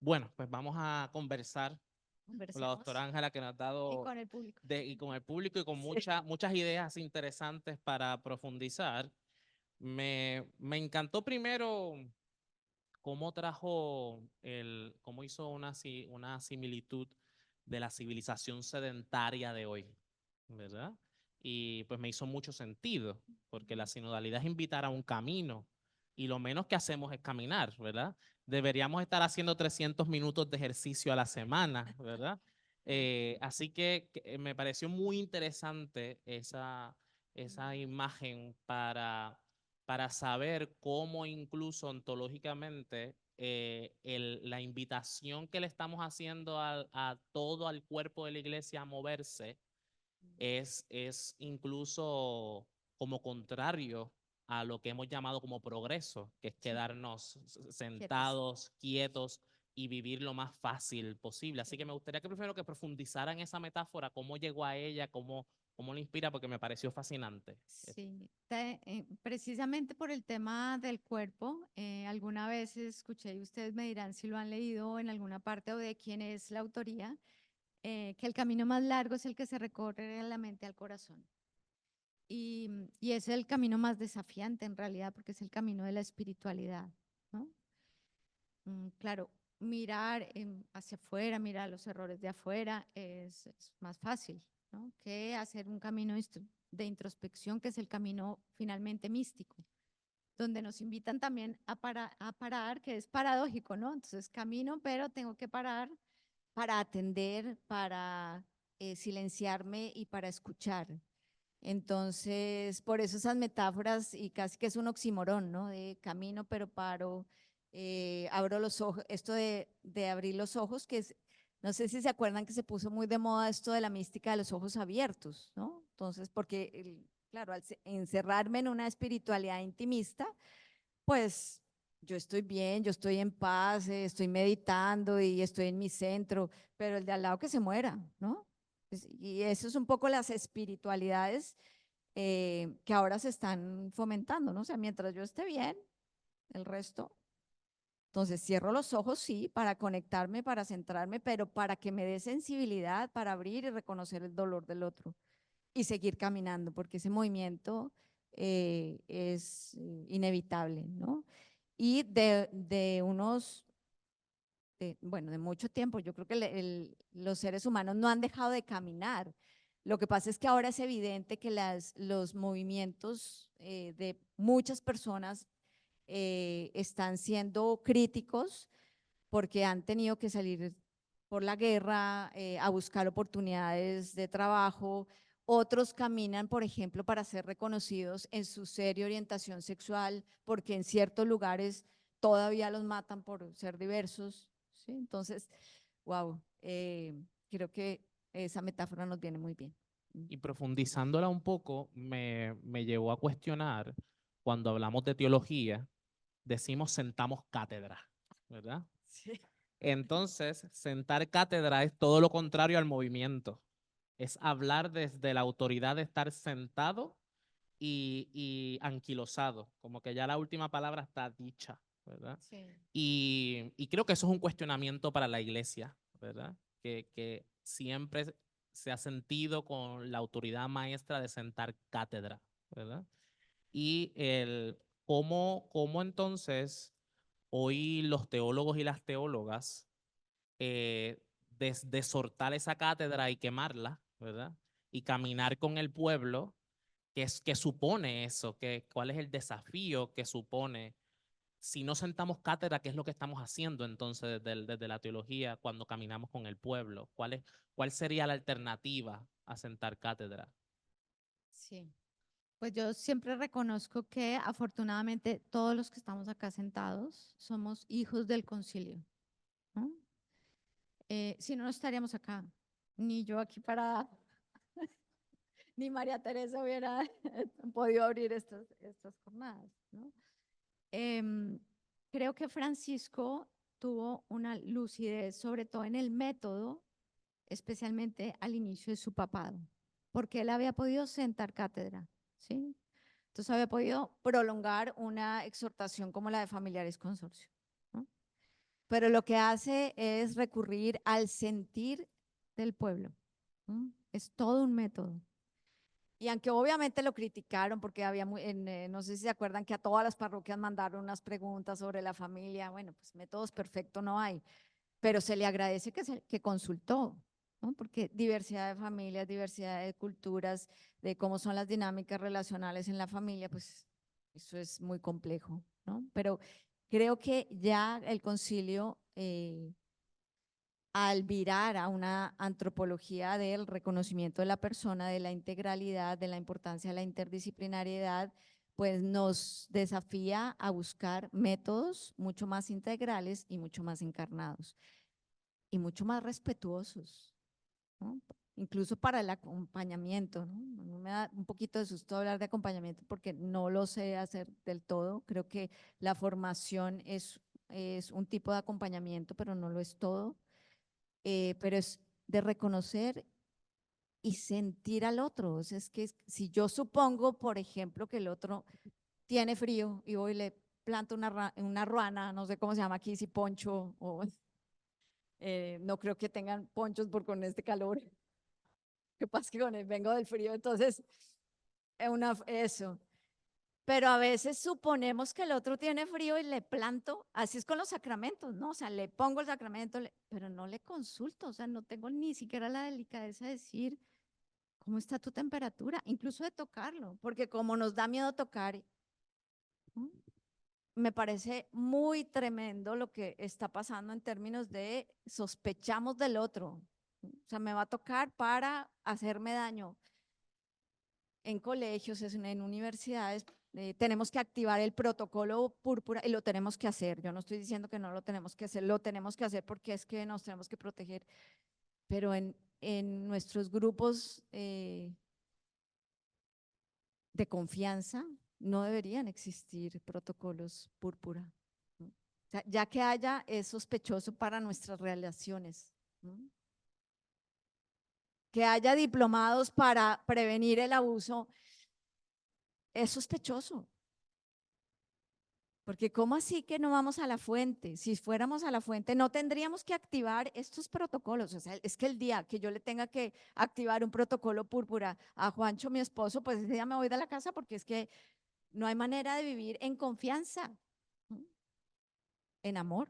Bueno, pues vamos a conversar con la Conversemos doctora Ángela que nos ha y dado con el público. y con el público y con Sí. muchas ideas interesantes para profundizar. Me encantó primero cómo cómo hizo una similitud de la civilización sedentaria de hoy, ¿verdad? Y pues me hizo mucho sentido, porque la sinodalidad es invitar a un camino y lo menos que hacemos es caminar, ¿verdad? Deberíamos estar haciendo 300 minutos de ejercicio a la semana, ¿verdad? Así que me pareció muy interesante esa imagen para saber cómo incluso ontológicamente la invitación que le estamos haciendo a todo el cuerpo de la iglesia a moverse es incluso como contrario a lo que hemos llamado como progreso, que es Sí, quedarnos quietos. sentados, quietos y vivir lo más fácil posible. Así que me Sí. gustaría que primero que profundizara en esa metáfora, cómo llegó a ella, cómo la inspira, porque me pareció fascinante. Sí, precisamente por el tema del cuerpo, alguna vez escuché y ustedes me dirán si lo han leído en alguna parte o de quién es la autoría, que el camino más largo es el que se recorre de la mente al corazón. Y es el camino más desafiante en realidad porque es el camino de la espiritualidad, ¿no? Claro, mirar hacia afuera, mirar los errores de afuera es más fácil, ¿no? Que hacer un camino de introspección, que es el camino finalmente místico, donde nos invitan también a parar, que es paradójico, ¿no? Entonces camino, pero tengo que parar para atender, para silenciarme y para escuchar. Entonces, por eso esas metáforas, y casi que es un oxímoron, ¿no? De camino, pero paro, abro los ojos, esto de abrir los ojos, no sé si se acuerdan que se puso muy de moda esto de la mística de los ojos abiertos, ¿no? Entonces, porque, claro, al encerrarme en una espiritualidad intimista, pues yo estoy bien, yo estoy en paz, estoy meditando y estoy en mi centro, pero el de al lado que se muera, ¿no? Y eso es un poco las espiritualidades que ahora se están fomentando, ¿no? O sea, mientras yo esté bien, el resto. Entonces cierro los ojos, sí, para conectarme, para centrarme, pero para que me dé sensibilidad, para abrir y reconocer el dolor del otro y seguir caminando, porque ese movimiento es inevitable, ¿no? Y bueno, de mucho tiempo, yo creo que los seres humanos no han dejado de caminar. Lo que pasa es que ahora es evidente que los movimientos de muchas personas están siendo críticos porque han tenido que salir por la guerra a buscar oportunidades de trabajo. Otros caminan, por ejemplo, para ser reconocidos en su seria orientación sexual, porque en ciertos lugares todavía los matan por ser diversos. ¿Sí? Entonces, wow, creo que esa metáfora nos viene muy bien. Y profundizándola un poco, me llevó a cuestionar, cuando hablamos de teología, decimos sentamos cátedra, ¿verdad? Sí. Entonces, sentar cátedra es todo lo contrario al movimiento. Es hablar desde la autoridad de estar sentado y anquilosado, como que ya la última palabra está dicha, ¿verdad? Sí. Y creo que eso es un cuestionamiento para la iglesia, ¿verdad? Que siempre se ha sentido con la autoridad maestra de sentar cátedra, ¿verdad? Y cómo entonces hoy los teólogos y las teólogas, desde soltar esa cátedra y quemarla, ¿verdad? Y caminar con el pueblo, que supone eso, cuál es el desafío que supone si no sentamos cátedra, ¿qué es lo que estamos haciendo entonces desde la teología cuando caminamos con el pueblo? ¿Cuál sería la alternativa a sentar cátedra? Sí. Pues yo siempre reconozco que afortunadamente todos los que estamos acá sentados somos hijos del concilio, ¿no? Si no, no estaríamos acá, ni yo aquí parada, ni María Teresa hubiera podido abrir estas jornadas, ¿no? Em, Creo que Francisco tuvo una lucidez, sobre todo en el método, especialmente al inicio de su papado, porque él había podido sentar cátedra, ¿sí? Entonces había podido prolongar una exhortación como la de Familiares Consorcio, ¿no? pero lo que hace es recurrir al sentir del pueblo. Es todo un método. Y aunque obviamente lo criticaron porque había, no sé si se acuerdan que a todas las parroquias mandaron unas preguntas sobre la familia, bueno, pues métodos perfectos no hay, pero se le agradece que consultó, ¿no? Porque diversidad de familias, diversidad de culturas, de cómo son las dinámicas relacionales en la familia, pues eso es muy complejo, ¿no? Pero creo que ya el concilio, al virar a una antropología del reconocimiento de la persona, de la integralidad, de la importancia de la interdisciplinariedad, pues nos desafía a buscar métodos mucho más integrales y mucho más encarnados y mucho más respetuosos, ¿no? Incluso para el acompañamiento, ¿no? A mí me da un poquito de susto hablar de acompañamiento porque no lo sé hacer del todo. Creo que la formación es un tipo de acompañamiento, pero no lo es todo. Pero es de reconocer y sentir al otro. O sea, es que si yo supongo, por ejemplo, que el otro tiene frío y voy y le planto una ruana, no sé cómo se llama aquí, si poncho, o no creo que tengan ponchos por con este calor. Que pasa que vengo del frío, entonces eso. Pero a veces suponemos que el otro tiene frío y le planto, así es con los sacramentos, ¿no? O sea, le pongo el sacramento, pero no le consulto, o sea, no tengo ni siquiera la delicadeza de decir cómo está tu temperatura, incluso de tocarlo, porque como nos da miedo tocar, ¿no? Me parece muy tremendo lo que está pasando en términos de sospechamos del otro, ¿no? O sea, me va a tocar para hacerme daño. En colegios, en universidades, tenemos que activar el protocolo púrpura y lo tenemos que hacer. Yo no estoy diciendo que no lo tenemos que hacer, lo tenemos que hacer porque es que nos tenemos que proteger, pero en nuestros grupos de confianza no deberían existir protocolos púrpura, ¿no? O sea, ya que haya, es sospechoso para nuestras relaciones, ¿no? Que haya diplomados para prevenir el abuso es sospechoso. Porque ¿cómo así que no vamos a la fuente? Si fuéramos a la fuente, no tendríamos que activar estos protocolos. O sea, es que el día que yo le tenga que activar un protocolo púrpura a Juancho, mi esposo, pues ese día me voy de la casa porque es que no hay manera de vivir en confianza, ¿no? En amor.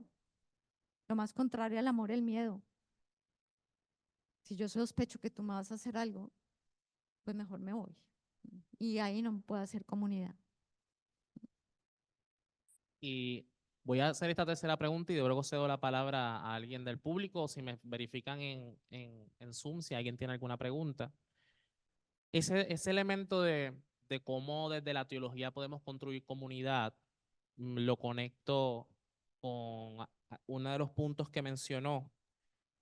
Lo más contrario al amor, el miedo. Si yo sospecho que tú me vas a hacer algo, pues mejor me voy. Y ahí no puedo hacer comunidad. Y voy a hacer esta tercera pregunta y luego cedo la palabra a alguien del público o si me verifican en Zoom si alguien tiene alguna pregunta. Ese elemento de cómo desde la teología podemos construir comunidad, lo conecto con uno de los puntos que mencionó,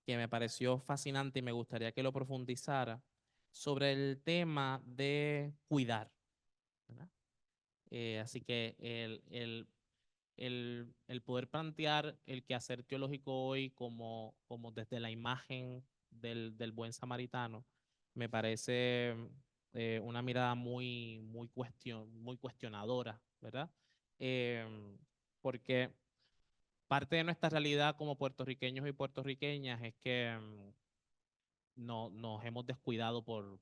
que me pareció fascinante y me gustaría que lo profundizara, sobre el tema de cuidar, ¿verdad? Así que el poder plantear el quehacer teológico hoy como desde la imagen del buen samaritano, me parece una mirada muy cuestionadora, ¿verdad? Porque parte de nuestra realidad como puertorriqueños y puertorriqueñas es que no, nos hemos descuidado por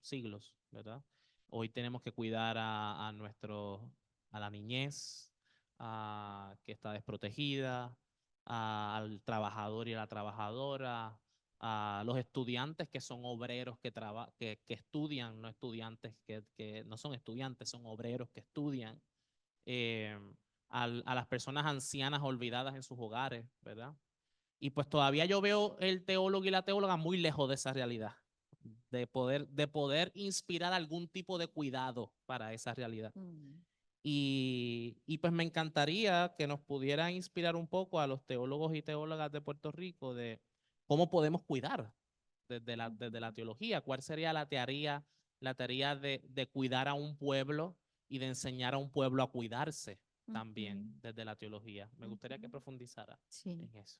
siglos, ¿verdad? Hoy tenemos que cuidar a la niñez, que está desprotegida, al trabajador y a la trabajadora, a los estudiantes que son obreros que estudian, no estudiantes que no son estudiantes, son obreros que estudian, eh, a las personas ancianas olvidadas en sus hogares, ¿verdad? Y pues todavía yo veo el teólogo y la teóloga muy lejos de esa realidad, de poder inspirar algún tipo de cuidado para esa realidad. Mm. Y pues me encantaría que nos pudiera inspirar un poco a los teólogos y teólogas de Puerto Rico de cómo podemos cuidar desde la teología, cuál sería la tarea de cuidar a un pueblo y de enseñar a un pueblo a cuidarse también Ujú, desde la teología. Me gustaría que ujú. profundizara Sí. en eso.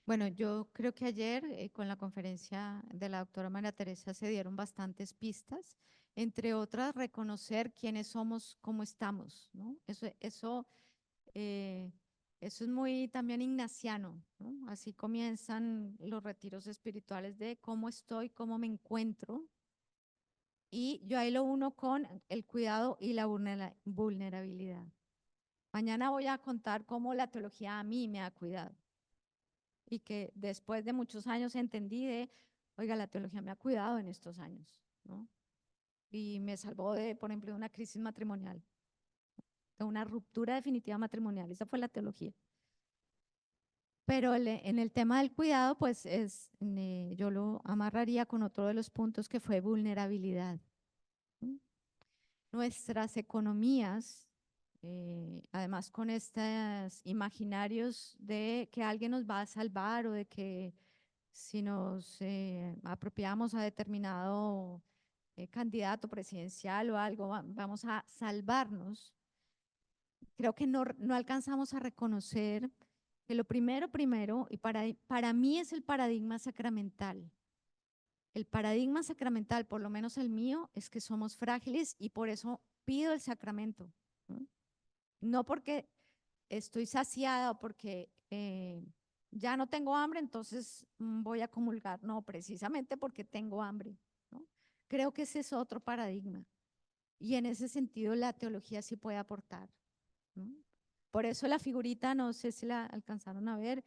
Bueno, yo creo que ayer con la conferencia de la doctora María Teresa se dieron bastantes pistas, entre otras reconocer quiénes somos, cómo estamos, ¿no? Eso eh, Eso es muy también ignaciano, ¿no? Así comienzan los retiros espirituales de cómo estoy, cómo me encuentro. Y yo ahí lo uno con el cuidado y la vulnerabilidad. Mañana voy a contar cómo la teología a mí me ha cuidado y que después de muchos años entendí de, oiga, la teología me ha cuidado en estos años, ¿no? Y me salvó de, por ejemplo, de una crisis matrimonial, de una ruptura definitiva matrimonial. Esa fue la teología. Pero en el tema del cuidado, pues yo lo amarraría con otro de los puntos que fue vulnerabilidad. ¿No? Nuestras economías, además con estos imaginarios de que alguien nos va a salvar o de que si nos apropiamos a determinado candidato presidencial o algo, vamos a salvarnos. Creo que no alcanzamos a reconocer que lo primero, y para mí es el paradigma sacramental. El paradigma sacramental, por lo menos el mío, es que somos frágiles y por eso pido el sacramento. ¿No? No porque estoy saciada o porque ya no tengo hambre, entonces voy a comulgar. No, precisamente porque tengo hambre. ¿No? Creo que ese es otro paradigma. Y en ese sentido la teología sí puede aportar. ¿No? Por eso la figurita, no sé si la alcanzaron a ver,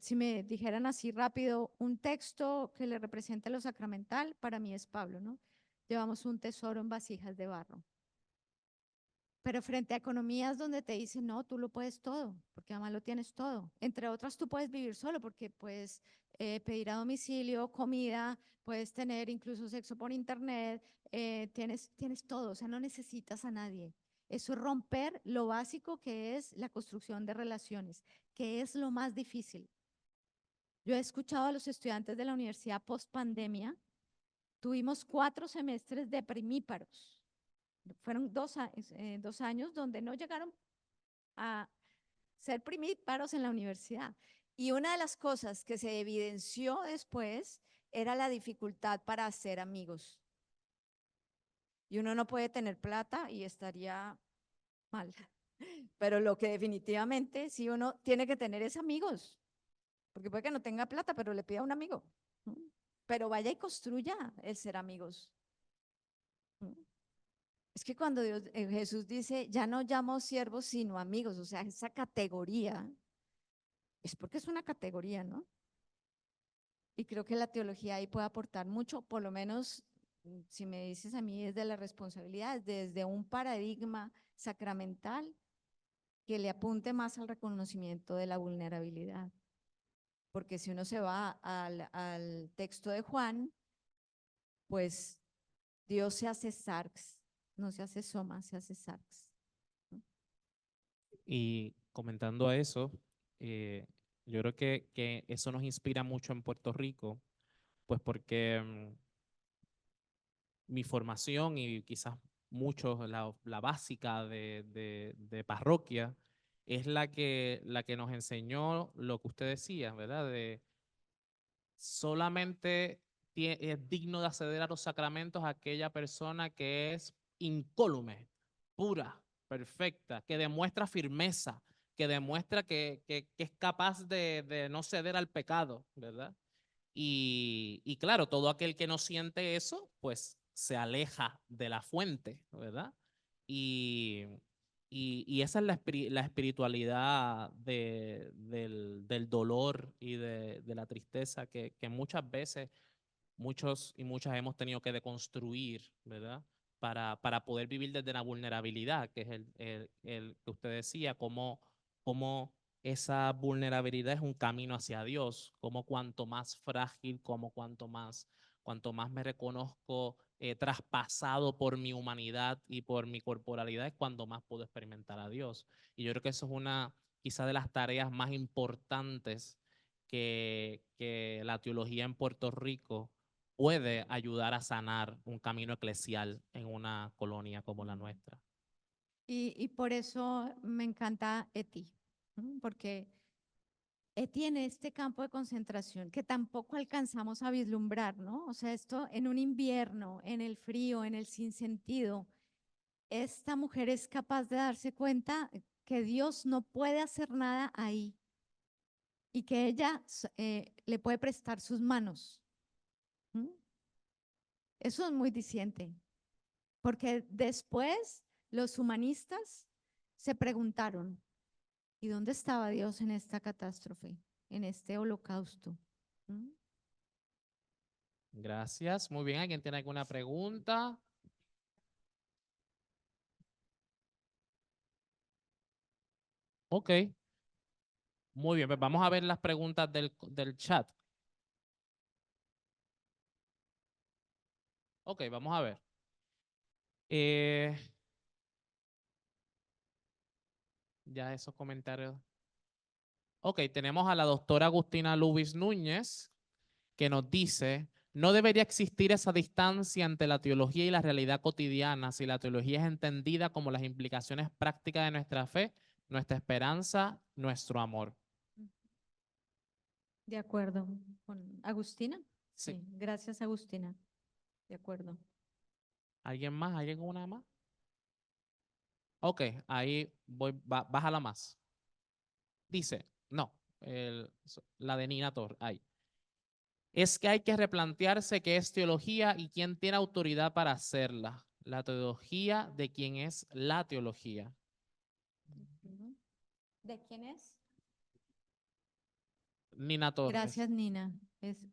si me dijeran así rápido, un texto que le represente lo sacramental, para mí es Pablo, ¿no? Llevamos un tesoro en vasijas de barro. Pero frente a economías donde te dicen, no, tú lo puedes todo, porque además lo tienes todo. Entre otras, tú puedes vivir solo porque puedes pedir a domicilio, comida, puedes tener incluso sexo por internet, tienes todo, o sea, no necesitas a nadie. Eso es romper lo básico que es la construcción de relaciones, que es lo más difícil. Yo he escuchado a los estudiantes de la universidad post pandemia, tuvimos 4 semestres de primíparos. Fueron 2 años donde no llegaron a ser primíparos en la universidad. Y una de las cosas que se evidenció después era la dificultad para hacer amigos. Y uno no puede tener plata y estaría mal. Pero lo que definitivamente sí uno tiene que tener es amigos. Porque puede que no tenga plata, pero le pida a un amigo. ¿No? Pero vaya y construya el ser amigos. ¿No? Es que cuando Jesús dice, ya no llamo siervos, sino amigos, o sea, esa categoría, es porque es una categoría, ¿no? Y creo que la teología ahí puede aportar mucho, por lo menos, si me dices a mí, es de la responsabilidad, desde un paradigma sacramental que le apunte más al reconocimiento de la vulnerabilidad. Porque si uno se va al texto de Juan, pues Dios se hace sarx, no se hace soma, se hace sarx. ¿No? Y comentando a eso, eh, yo creo que eso nos inspira mucho en Puerto Rico, pues porque mi formación y quizás muchos, la básica de parroquia, es la que nos enseñó lo que usted decía, ¿verdad? De solamente es digno de acceder a los sacramentos aquella persona que es incólume, pura, perfecta, que demuestra firmeza, que demuestra que es capaz de no ceder al pecado, ¿verdad? Y claro, todo aquel que no siente eso, pues se aleja de la fuente, ¿verdad? Y, y esa es la espiritualidad del dolor y de la tristeza que muchas veces muchos y muchas hemos tenido que deconstruir, ¿verdad? Para poder vivir desde la vulnerabilidad, que es el que usted decía, cómo esa vulnerabilidad es un camino hacia Dios, como cuanto más frágil, como cuanto más me reconozco traspasado por mi humanidad y por mi corporalidad, es cuando más puedo experimentar a Dios. Y yo creo que eso es una quizá de las tareas más importantes que la teología en Puerto Rico puede ayudar a sanar un camino eclesial en una colonia como la nuestra. Y por eso me encanta Eti, ¿no? Porque tiene este campo de concentración que tampoco alcanzamos a vislumbrar, ¿no? O sea, esto en un invierno, en el frío, en el sinsentido, esta mujer es capaz de darse cuenta, que Dios no puede hacer nada ahí y que ella le puede prestar sus manos. ¿Mm? Eso es muy diciente, porque después los humanistas se preguntaron, ¿y dónde estaba Dios en esta catástrofe, en este holocausto? ¿Mm? Gracias. Muy bien. ¿Alguien tiene alguna pregunta? Ok. Muy bien, pues vamos a ver las preguntas del chat. Ok, vamos a ver. Eh, ya esos comentarios. Ok, tenemos a la doctora Agustina Lubis Núñez, que nos dice, no debería existir esa distancia entre la teología y la realidad cotidiana si la teología es entendida como las implicaciones prácticas de nuestra fe, nuestra esperanza, nuestro amor. De acuerdo. ¿Con Agustina? Sí. Sí, gracias Agustina. De acuerdo. ¿Alguien más? ¿Alguien con una más? Ok, ahí voy, bájala más. Dice, no, la de Nina Tor, ahí. Es que hay que replantearse qué es teología y quién tiene autoridad para hacerla. La teología de quién es la teología. Ujú. ¿De quién es? Nina Torres. Gracias, Nina.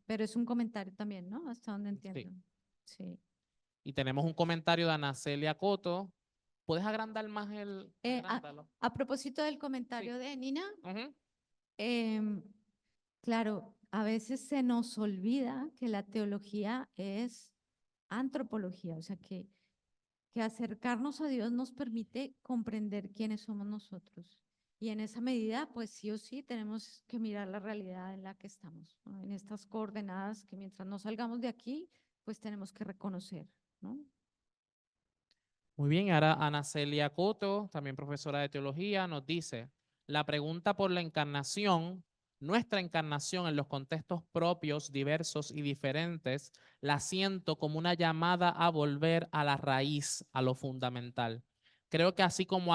Pero es un comentario también, ¿no? Hasta donde Sí. entiendo. Sí. Y tenemos un comentario de Ana Celia Coto. ¿Puedes agrandar más agrándalo? A propósito del comentario de Nina, Ujú. em, claro, a veces se nos olvida que la teología es antropología, o sea que acercarnos a Dios nos permite comprender quiénes somos nosotros. Y en esa medida, pues sí o sí, tenemos que mirar la realidad en la que estamos, ¿no? En estas coordenadas que mientras no salgamos de aquí, pues tenemos que reconocer, ¿no? Muy bien, ahora Ana Celia Coto, también profesora de teología, nos dice, la pregunta por la encarnación, nuestra encarnación en los contextos propios, diversos y diferentes, la siento como una llamada a volver a la raíz, a lo fundamental. Creo que así como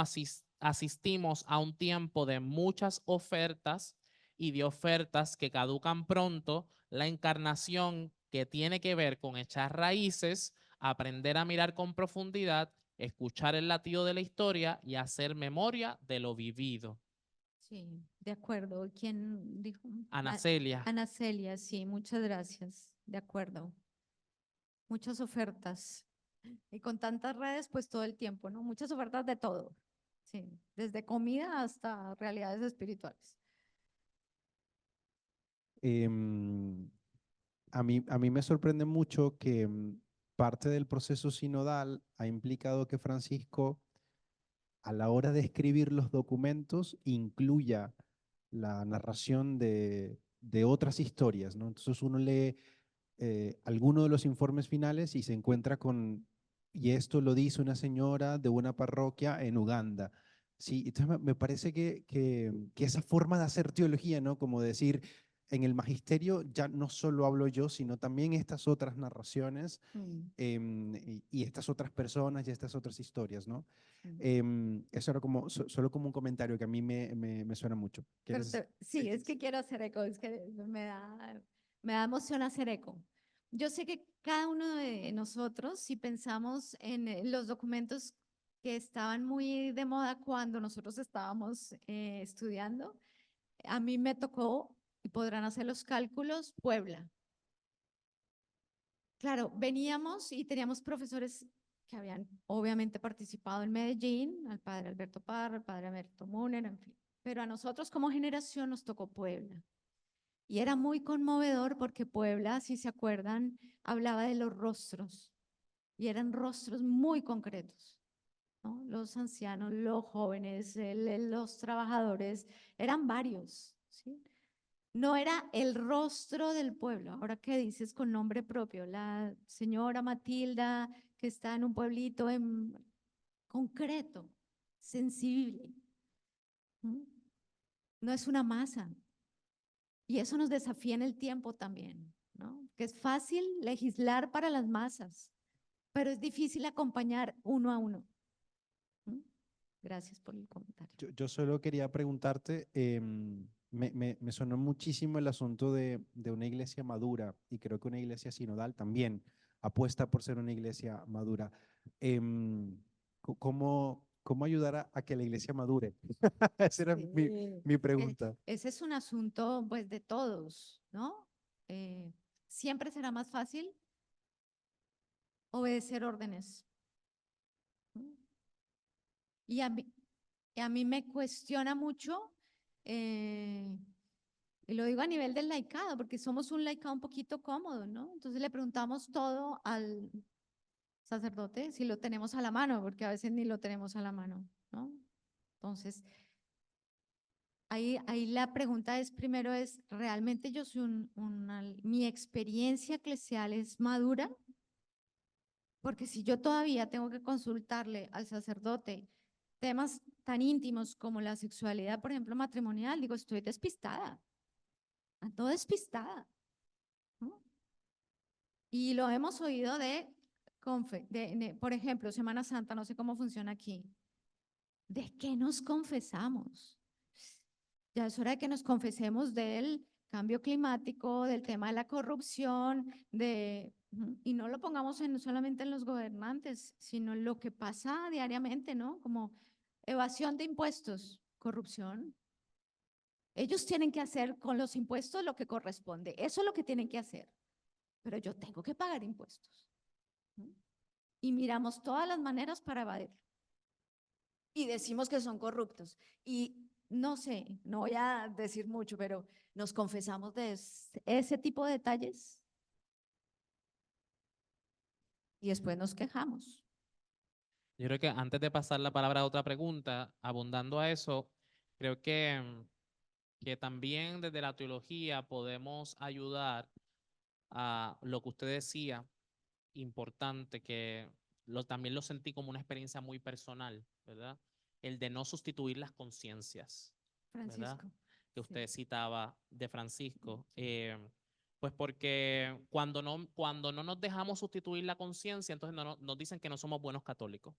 asistimos a un tiempo de muchas ofertas y de ofertas que caducan pronto, la encarnación que tiene que ver con echar raíces, aprender a mirar con profundidad, escuchar el latido de la historia y hacer memoria de lo vivido. Sí, de acuerdo. ¿Quién dijo? Ana Celia. Ana Celia, sí, muchas gracias. De acuerdo. Muchas ofertas. Y con tantas redes, pues todo el tiempo, ¿no? Muchas ofertas de todo. Sí, desde comida hasta realidades espirituales. Em, a mí me sorprende mucho que parte del proceso sinodal ha implicado que Francisco, a la hora de escribir los documentos, incluya la narración de otras historias, ¿no? Entonces uno lee alguno de los informes finales y se encuentra con, y esto lo dice una señora de una parroquia en Uganda. Sí, entonces me parece que esa forma de hacer teología, ¿no? Como decir, en el magisterio ya no solo hablo yo, sino también estas otras narraciones y estas otras personas y estas otras historias, ¿no? Eso era como, solo como un comentario que a mí me suena mucho. Sí, es que quiero hacer eco, es que me da emoción hacer eco. Yo sé que cada uno de nosotros, si pensamos en los documentos que estaban muy de moda cuando nosotros estábamos estudiando, a mí me tocó, y podrán hacer los cálculos, Puebla. Claro, veníamos y teníamos profesores que habían obviamente participado en Medellín, al padre Alberto Parra, al padre Alberto Múner, en fin. Pero a nosotros como generación nos tocó Puebla. Y era muy conmovedor porque Puebla, si se acuerdan, hablaba de los rostros. Y eran rostros muy concretos, ¿no? Los ancianos, los jóvenes, los trabajadores, eran varios, ¿sí? No era el rostro del pueblo. Ahora, ¿qué dices con nombre propio? La señora Matilda, que está en un pueblito en concreto, sensible. ¿Mm? No es una masa. Y eso nos desafía en el tiempo también, ¿no? Que es fácil legislar para las masas, pero es difícil acompañar uno a uno. ¿Mm? Gracias por el comentario. Yo solo quería preguntarte, me sonó muchísimo el asunto de una iglesia madura y creo que una iglesia sinodal también apuesta por ser una iglesia madura. ¿Cómo ayudar a que la iglesia madure? Esa era Sí. mi pregunta. Ese es un asunto pues de todos, ¿no? Siempre será más fácil obedecer órdenes. ¿No? Y a mí me cuestiona mucho, y lo digo a nivel del laicado, porque somos un laicado un poquito cómodo, ¿no? Entonces le preguntamos todo al sacerdote si lo tenemos a la mano, porque a veces ni lo tenemos a la mano, ¿no? Entonces, ahí la pregunta es, primero es, ¿realmente yo soy mi experiencia eclesial es madura? Porque si yo todavía tengo que consultarle al sacerdote temas tan íntimos como la sexualidad, por ejemplo, matrimonial, digo, estoy despistada, ando despistada, ¿no? Y lo hemos oído por ejemplo, Semana Santa, no sé cómo funciona aquí. ¿De qué nos confesamos? Ya es hora de que nos confesemos del cambio climático, del tema de la corrupción, y no lo pongamos solamente en los gobernantes, sino en lo que pasa diariamente, ¿no? Como evasión de impuestos, corrupción. Ellos tienen que hacer con los impuestos lo que corresponde. Eso es lo que tienen que hacer. Pero yo tengo que pagar impuestos, ¿no? Y miramos todas las maneras para evadirlo. Y decimos que son corruptos. Y no sé, no voy a decir mucho, pero nos confesamos de ese tipo de detalles y después nos quejamos. Yo creo que antes de pasar la palabra a otra pregunta, abundando a eso, creo que también desde la teología podemos ayudar a lo que usted decía, importante, que también lo sentí como una experiencia muy personal, ¿verdad? El de no sustituir las conciencias, ¿verdad? Francisco. Que Sí. usted citaba de Francisco. Pues porque cuando no nos dejamos sustituir la conciencia, entonces nos dicen que no somos buenos católicos,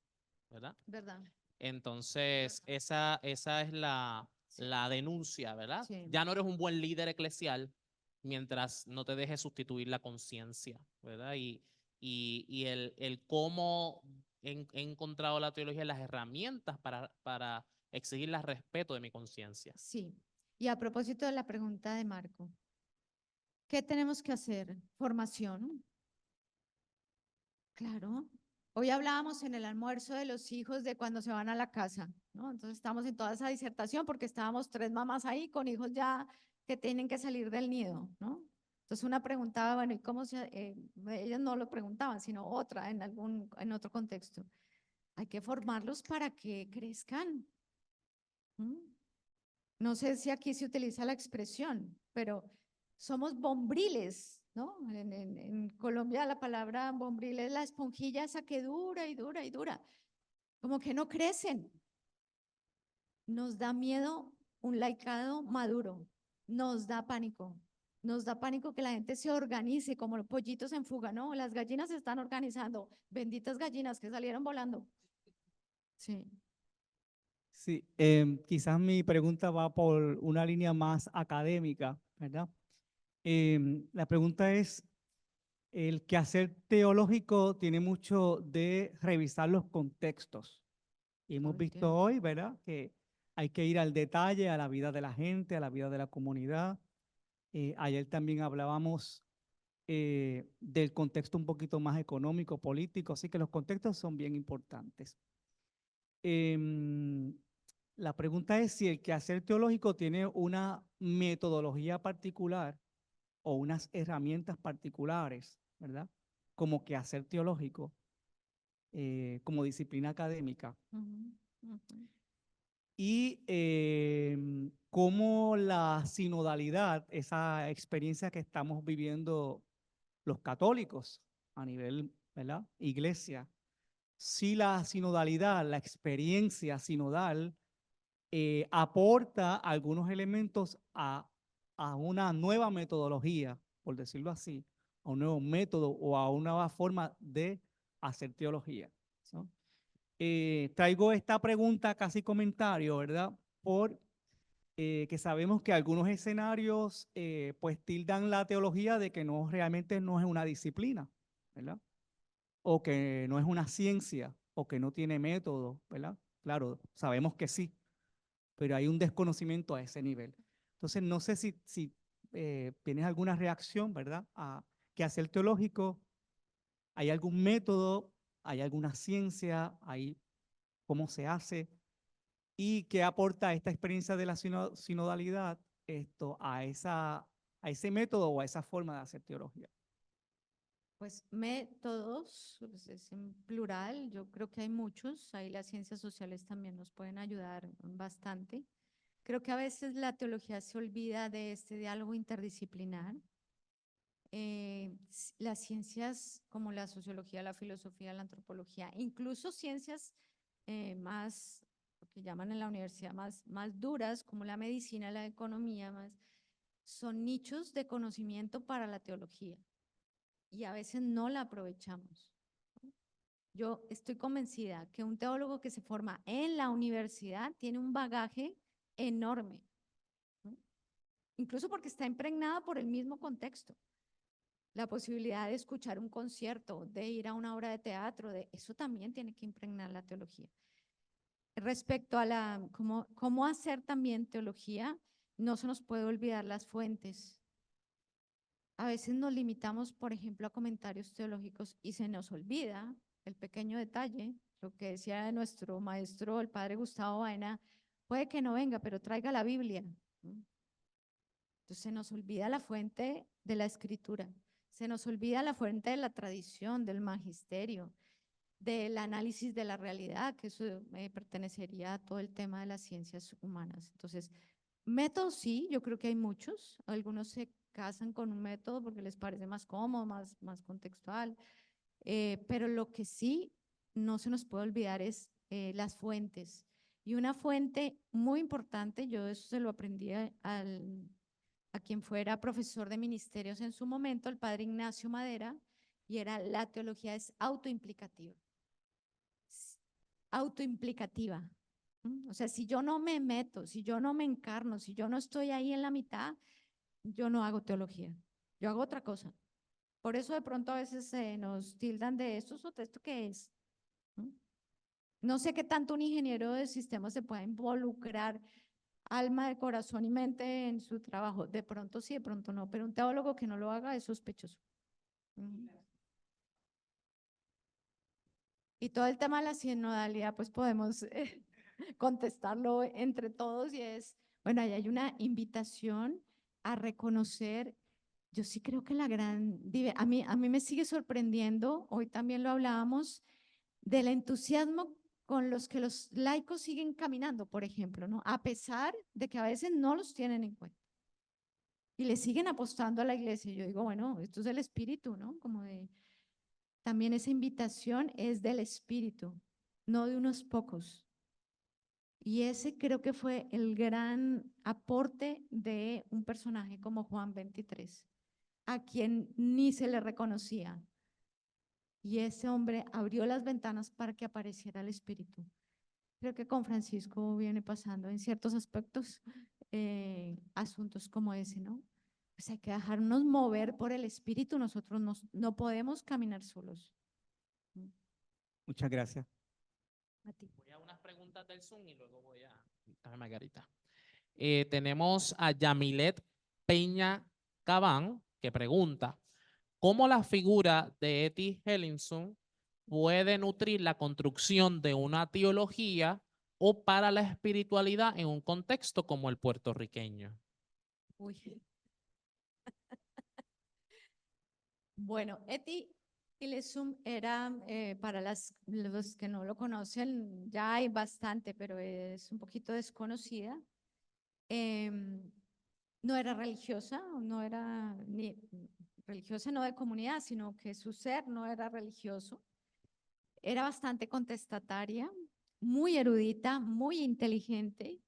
¿verdad? ¿Verdad? Entonces, esa es Sí. la denuncia, ¿verdad? Sí. Ya no eres un buen líder eclesial mientras no te dejes sustituir la conciencia, ¿verdad? Y el cómo he encontrado la teología las herramientas para exigir el respeto de mi conciencia. Sí. Y a propósito de la pregunta de Marco, ¿qué tenemos que hacer? Formación. Claro. Hoy hablábamos en el almuerzo de los hijos de cuando se van a la casa, ¿no? Entonces estamos en toda esa disertación porque estábamos 3 mamás ahí con hijos ya que tienen que salir del nido, ¿no? Entonces una preguntaba, bueno, ¿y cómo ellas no lo preguntaban, sino otra en otro contexto. Hay que formarlos para que crezcan. ¿Mm? No sé si aquí se utiliza la expresión, pero somos bombriles, ¿no? En Colombia la palabra bombril es la esponjilla esa que dura y dura y dura. Como que no crecen. Nos da miedo un laicado maduro. Nos da pánico. Nos da pánico que la gente se organice como los pollitos en fuga, ¿no? Las gallinas se están organizando. Benditas gallinas que salieron volando. Sí. Sí, quizás mi pregunta va por una línea más académica, ¿verdad? La pregunta es, el quehacer teológico tiene mucho de revisar los contextos. Y hemos Todo el visto tiempo. hoy, ¿verdad? Que hay que ir al detalle, a la vida de la gente, a la vida de la comunidad. Ayer también hablábamos del contexto un poquito más económico, político, así que los contextos son bien importantes. La pregunta es si el quehacer teológico tiene una metodología particular o unas herramientas particulares, ¿verdad? Como quehacer teológico, como disciplina académica. Ujú, ujú. Y cómo la sinodalidad, esa experiencia que estamos viviendo los católicos a nivel, ¿verdad? Iglesia, si la sinodalidad, la experiencia sinodal, aporta algunos elementos a una nueva metodología, por decirlo así, a un nuevo método o a una nueva forma de hacer teología, ¿no? Traigo esta pregunta, casi comentario, ¿verdad? Por que sabemos que algunos escenarios pues tildan la teología de que no realmente no es una disciplina, ¿verdad? O que no es una ciencia, o que no tiene método, ¿verdad? Claro, sabemos que sí, pero hay un desconocimiento a ese nivel. Entonces, no sé si tienes alguna reacción, ¿verdad? A qué hacer teológico, ¿hay algún método? ¿Hay alguna ciencia? ¿Hay cómo se hace? ¿Y qué aporta esta experiencia de la sinodalidad a ese método o a esa forma de hacer teología? Pues métodos, pues es en plural, yo creo que hay muchos, ahí las ciencias sociales también nos pueden ayudar bastante. Creo que a veces la teología se olvida de este diálogo interdisciplinar. Las ciencias como la sociología, la filosofía, la antropología, incluso ciencias más, lo que llaman en la universidad, más duras, como la medicina, la economía, son nichos de conocimiento para la teología y a veces no la aprovechamos. Yo estoy convencida que un teólogo que se forma en la universidad tiene un bagaje enorme, ¿no? Incluso porque está impregnado por el mismo contexto. La posibilidad de escuchar un concierto, de ir a una obra de teatro, eso también tiene que impregnar la teología. Respecto a cómo hacer también teología, no se nos puede olvidar las fuentes. A veces nos limitamos, por ejemplo, a comentarios teológicos y se nos olvida el pequeño detalle, lo que decía de nuestro maestro, el padre Gustavo Baena, puede que no venga, pero traiga la Biblia, ¿no? Entonces se nos olvida la fuente de la escritura, se nos olvida la fuente de la tradición, del magisterio, del análisis de la realidad, que eso pertenecería a todo el tema de las ciencias humanas. Entonces, métodos sí, yo creo que hay muchos. Algunos se casan con un método porque les parece más cómodo, más contextual, pero lo que sí no se nos puede olvidar es las fuentes. Y una fuente muy importante, yo eso se lo aprendí a quien fuera profesor de ministerios en su momento, el padre Ignacio Madera, y era la teología es autoimplicativa. Autoimplicativa. O sea, si yo no me meto, si yo no me encarno, si yo no estoy ahí en la mitad, yo no hago teología, yo hago otra cosa. Por eso de pronto a veces nos tildan de esto qué es. No sé qué tanto un ingeniero de sistemas se puede involucrar alma, de corazón y mente en su trabajo. De pronto sí, de pronto no, pero un teólogo que no lo haga es sospechoso. Y todo el tema de la sinodalidad, pues podemos contestarlo entre todos y es, bueno, ahí hay una invitación a reconocer. Yo sí creo que a mí me sigue sorprendiendo, hoy también lo hablábamos, del entusiasmo con los que los laicos siguen caminando, por ejemplo, ¿no? A pesar de que a veces no los tienen en cuenta. Y le siguen apostando a la iglesia. Yo digo, bueno, esto es el espíritu, ¿no? También esa invitación es del espíritu, no de unos pocos. Y ese creo que fue el gran aporte de un personaje como Juan 23, a quien ni se le reconocía. Y ese hombre abrió las ventanas para que apareciera el Espíritu. Creo que con Francisco viene pasando en ciertos aspectos asuntos como ese, ¿no? Pues hay que dejarnos mover por el Espíritu, nosotros no podemos caminar solos. Muchas gracias. A ti. Voy a unas preguntas del Zoom y luego voy a... Dame, Margarita. Tenemos a Yamilet Peña Cabán, que pregunta, ¿cómo la figura de Etty Hellinson puede nutrir la construcción de una teología o para la espiritualidad en un contexto como el puertorriqueño? Uy. Bueno, Etty Hillesum era, para los que no lo conocen, ya hay bastante, pero es un poquito desconocida. No era religiosa, no era ni religiosa no de comunidad, sino que su ser no era religioso. Era bastante contestataria, muy erudita, muy inteligente.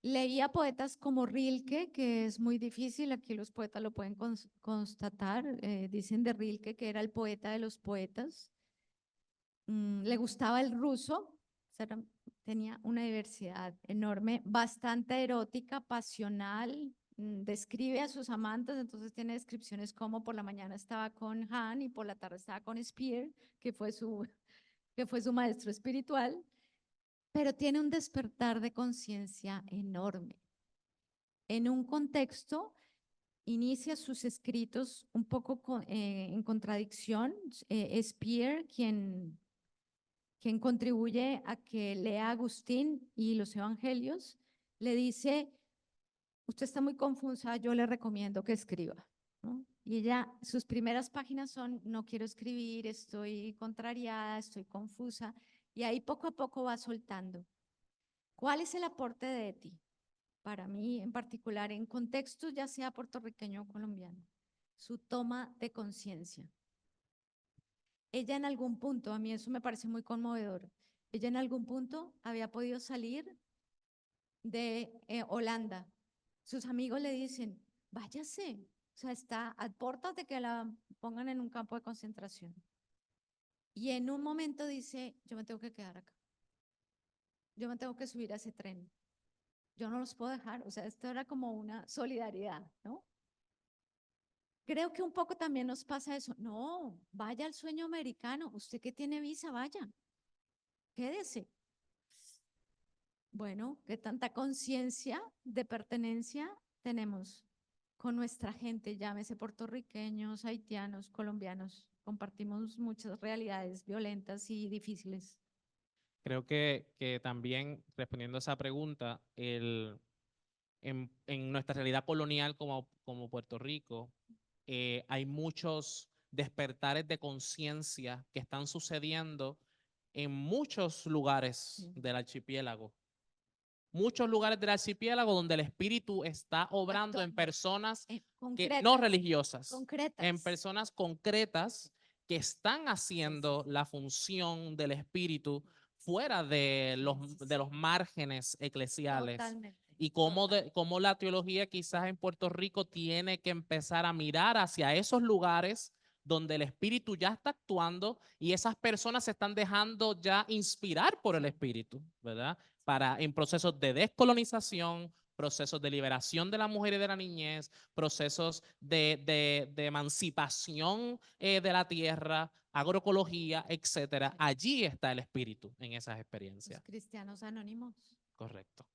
Leía poetas como Rilke, que es muy difícil, aquí los poetas lo pueden constatar, dicen de Rilke que era el poeta de los poetas. le gustaba el ruso, tenía una diversidad enorme, bastante erótica, pasional, describe a sus amantes, entonces tiene descripciones como por la mañana estaba con Han y por la tarde estaba con Spear, que fue su maestro espiritual, pero tiene un despertar de conciencia enorme. En un contexto, inicia sus escritos un poco en contradicción. Spear, quien contribuye a que lea Agustín y los evangelios, le dice, usted está muy confusa, yo le recomiendo que escriba, ¿no? Y ella, sus primeras páginas son, no quiero escribir, estoy contrariada, estoy confusa, y ahí poco a poco va soltando. ¿Cuál es el aporte de Eti? Para mí en particular, en contextos ya sea puertorriqueño o colombiano, su toma de conciencia. Ella en algún punto, a mí eso me parece muy conmovedor, ella en algún punto había podido salir de Holanda. Sus amigos le dicen, váyase, o sea, está a puertas de que la pongan en un campo de concentración. Y en un momento dice, yo me tengo que quedar acá. Yo me tengo que subir a ese tren. Yo no los puedo dejar. O sea, esto era como una solidaridad, ¿no? Creo que un poco también nos pasa eso. No, vaya al sueño americano. Usted que tiene visa, vaya. Quédese. Bueno, ¿qué tanta conciencia de pertenencia tenemos con nuestra gente? Llámese puertorriqueños, haitianos, colombianos. Compartimos muchas realidades violentas y difíciles. Creo que también, respondiendo a esa pregunta, en nuestra realidad colonial como Puerto Rico, hay muchos despertares de conciencia que están sucediendo en muchos lugares del archipiélago. Muchos lugares del archipiélago donde el espíritu está obrando en personas que, no religiosas, en personas concretas que están haciendo la función del espíritu fuera de los márgenes eclesiales. Totalmente. Y cómo la teología quizás en Puerto Rico tiene que empezar a mirar hacia esos lugares donde el espíritu ya está actuando y esas personas se están dejando ya inspirar por el espíritu, ¿verdad? En procesos de descolonización, procesos de liberación de la mujer y de la niñez, procesos de emancipación de la tierra, agroecología, etcétera. Allí está el espíritu en esas experiencias. Los cristianos anónimos. Correcto.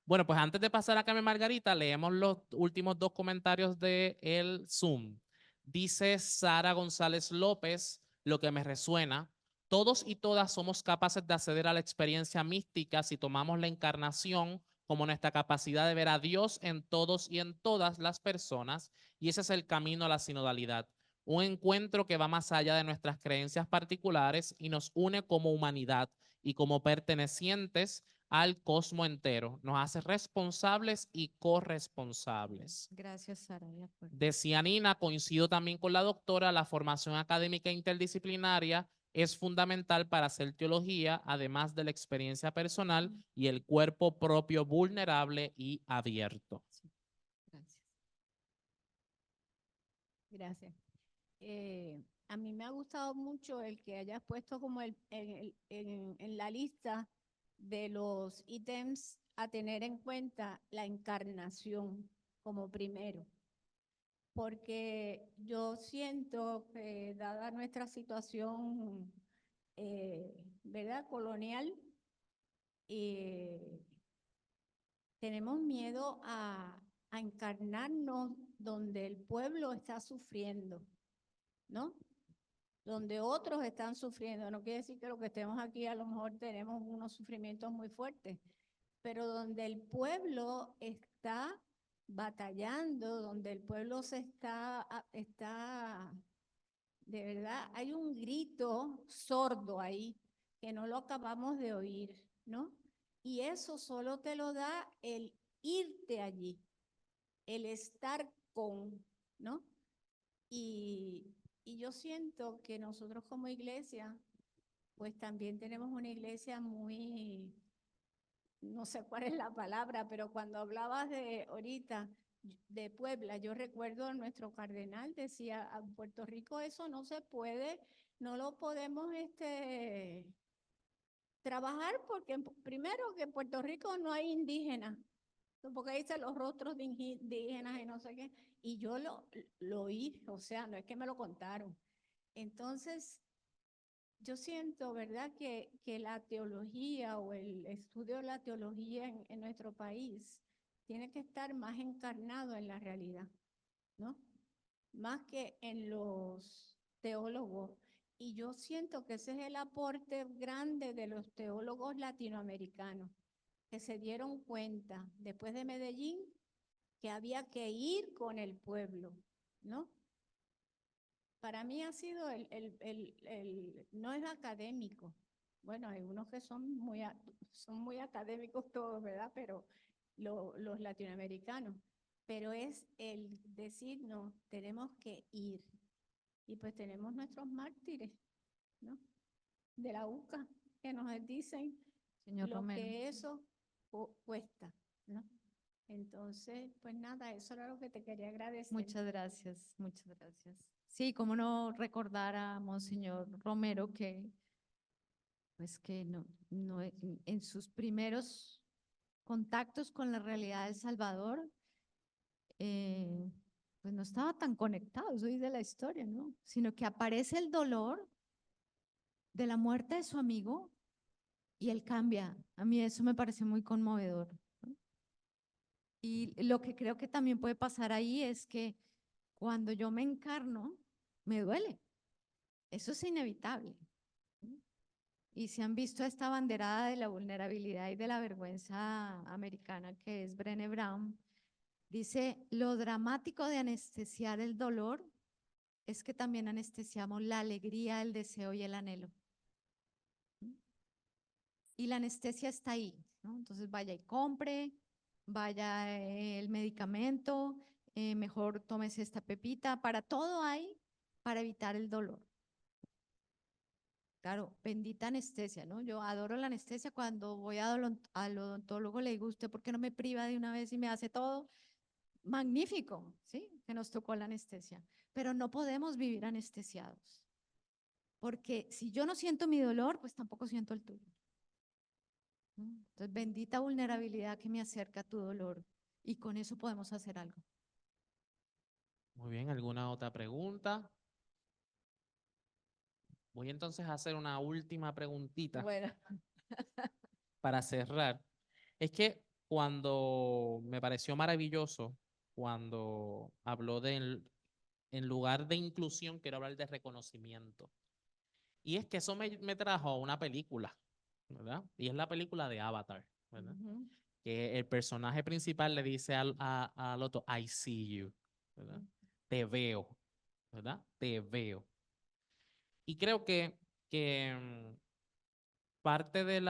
Bueno, pues antes de pasar a Carmen Margarita, leemos los últimos dos comentarios de el Zoom. Dice Sara González López, lo que me resuena: todos y todas somos capaces de acceder a la experiencia mística si tomamos la encarnación como nuestra capacidad de ver a Dios en todos y en todas las personas, y ese es el camino a la sinodalidad. Un encuentro que va más allá de nuestras creencias particulares y nos une como humanidad y como pertenecientes al cosmos entero. Nos hace responsables y corresponsables. Gracias, Sara. De acuerdo. Decía Nina, coincido también con la doctora, la formación académica interdisciplinaria es fundamental para hacer teología, además de la experiencia personal y el cuerpo propio vulnerable y abierto. Sí. Gracias. Gracias. A mí me ha gustado mucho el que hayas puesto como en la lista de los ítems a tener en cuenta la encarnación como primero, porque yo siento que dada nuestra situación, ¿verdad?, colonial, tenemos miedo a encarnarnos donde el pueblo está sufriendo, ¿no? Donde otros están sufriendo. No quiere decir que los que estemos aquí a lo mejor tenemos unos sufrimientos muy fuertes, pero donde el pueblo está batallando, donde el pueblo está, de verdad, hay un grito sordo ahí que no lo acabamos de oír, ¿no? Y eso solo te lo da el irte allí, el estar con, ¿no? Y yo siento que nosotros como iglesia, pues también tenemos una iglesia muy, no sé cuál es la palabra, pero cuando hablabas de ahorita de Puebla, yo recuerdo nuestro cardenal decía, a Puerto Rico eso no se puede no lo podemos trabajar porque primero que en Puerto Rico no hay indígenas, porque ahí están los rostros de indígenas y no sé qué, y yo lo oí, o sea, no es que me lo contaron. Entonces, yo siento, ¿verdad?, que la teología o el estudio de la teología en nuestro país tiene que estar más encarnado en la realidad, ¿no? Más que en los teólogos. Y yo siento que ese es el aporte grande de los teólogos latinoamericanos, que se dieron cuenta después de Medellín que había que ir con el pueblo, ¿no? Para mí ha sido no es académico. Bueno, hay unos que son muy académicos todos, ¿verdad? Pero los latinoamericanos. Pero es el decir, no, tenemos que ir. Y pues tenemos nuestros mártires, ¿no? De la UCA, que nos dicen Señor lo Romero. que eso cuesta, ¿no? Entonces, pues nada, eso era lo que te quería agradecer. Muchas gracias, muchas gracias. Sí, cómo no recordar a Monseñor Romero que, pues que no, en sus primeros contactos con la realidad de El Salvador, pues no estaba tan conectado, eso dice la historia, ¿no? Sino que aparece el dolor de la muerte de su amigo y él cambia. A mí eso me parece muy conmovedor, ¿no? Y lo que creo que también puede pasar ahí es que cuando yo me encarno, me duele. Eso es inevitable, ¿no? Y si han visto esta banderada de la vulnerabilidad y de la vergüenza americana que es Brené Brown, dice, lo dramático de anestesiar el dolor es que también anestesiamos la alegría, el deseo y el anhelo. Y la anestesia está ahí, ¿no? Entonces vaya y compre, vaya el medicamento, mejor tómese esta pepita, para todo hay para evitar el dolor. Claro, bendita anestesia, ¿no? Yo adoro la anestesia. Cuando voy al odontólogo le digo, ¿usted por qué no me priva de una vez y me hace todo? Magnífico, ¿sí? Que nos tocó la anestesia. Pero no podemos vivir anestesiados. Porque si yo no siento mi dolor, pues tampoco siento el tuyo, ¿no? Entonces, bendita vulnerabilidad que me acerca a tu dolor. Y con eso podemos hacer algo. Muy bien, ¿alguna otra pregunta? Voy entonces a hacer una última preguntita Bueno, para cerrar. Es que cuando me pareció maravilloso, cuando habló en lugar de inclusión, quiero hablar de reconocimiento. Y es que eso me trajo a una película, ¿verdad? Y es la película de Avatar, ¿verdad? Que el personaje principal le dice al otro, I see you, ¿verdad? Te veo, ¿verdad? Te veo. Y creo que parte del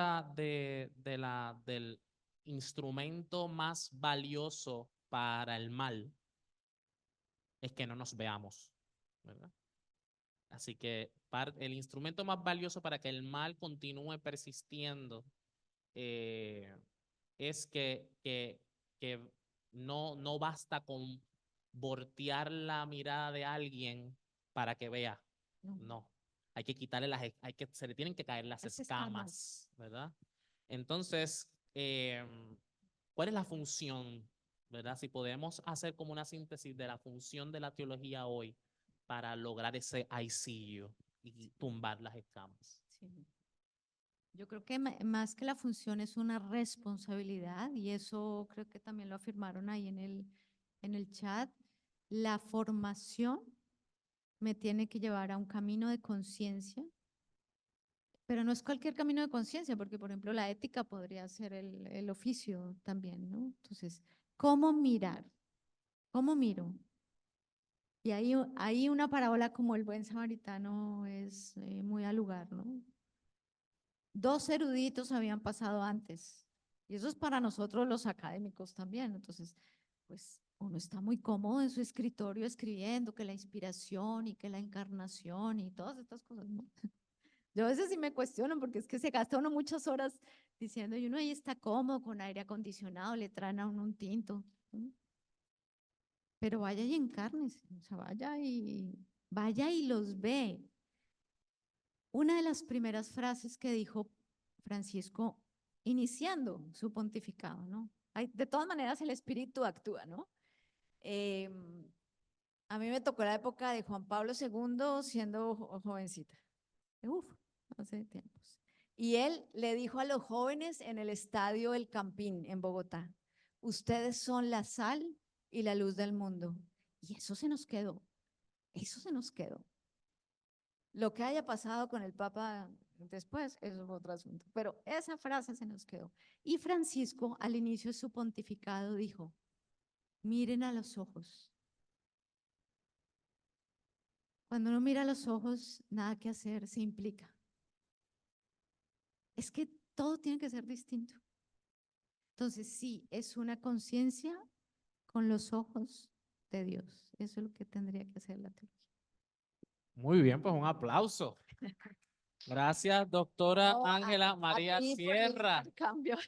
instrumento más valioso para el mal es que no nos veamos, ¿verdad? Así que el instrumento más valioso para que el mal continúe persistiendo es que no basta con voltear la mirada de alguien para que vea. No. Hay que quitarle se le tienen que caer las escamas, ¿verdad? Entonces, ¿cuál es la función, verdad? Si podemos hacer como una síntesis de la función de la teología hoy para lograr ese I see you y tumbar las escamas. sí. Yo creo que más que la función es una responsabilidad y eso creo que también lo afirmaron ahí en el chat. La formación me tiene que llevar a un camino de conciencia, pero no es cualquier camino de conciencia, porque por ejemplo la ética podría ser el oficio también, ¿no? Entonces, ¿cómo mirar? ¿Cómo miro? Y ahí una parábola como el buen samaritano es muy al lugar, ¿no? Dos eruditos habían pasado antes, y eso es para nosotros los académicos también. Entonces, pues uno está muy cómodo en su escritorio escribiendo que la inspiración y que la encarnación y todas estas cosas, ¿no? Yo a veces sí me cuestiono porque es que se gasta uno muchas horas diciendo, y uno ahí está cómodo con aire acondicionado, le traen a uno un tinto, ¿no? Pero vaya y encárnese, o sea, vaya y los ve. una de las primeras frases que dijo Francisco iniciando su pontificado, ¿no? De todas maneras, el espíritu actúa, ¿no? A mí me tocó la época de Juan Pablo II siendo jovencita. Uf, hace tiempos. Y él le dijo a los jóvenes en el estadio El Campín en Bogotá, ustedes son la sal y la luz del mundo. Y eso se nos quedó, eso se nos quedó. Lo que haya pasado con el Papa después, eso es otro asunto. Pero esa frase se nos quedó. Y Francisco, al inicio de su pontificado, dijo, miren a los ojos. Cuando uno mira a los ojos, nada que hacer, se implica. Es que todo tiene que ser distinto. Entonces, sí, es una conciencia con los ojos de Dios. Eso es lo que tendría que hacer la teología. Muy bien, pues un aplauso. Gracias, doctora No, Ángela a María ti por el Sierra. intercambio.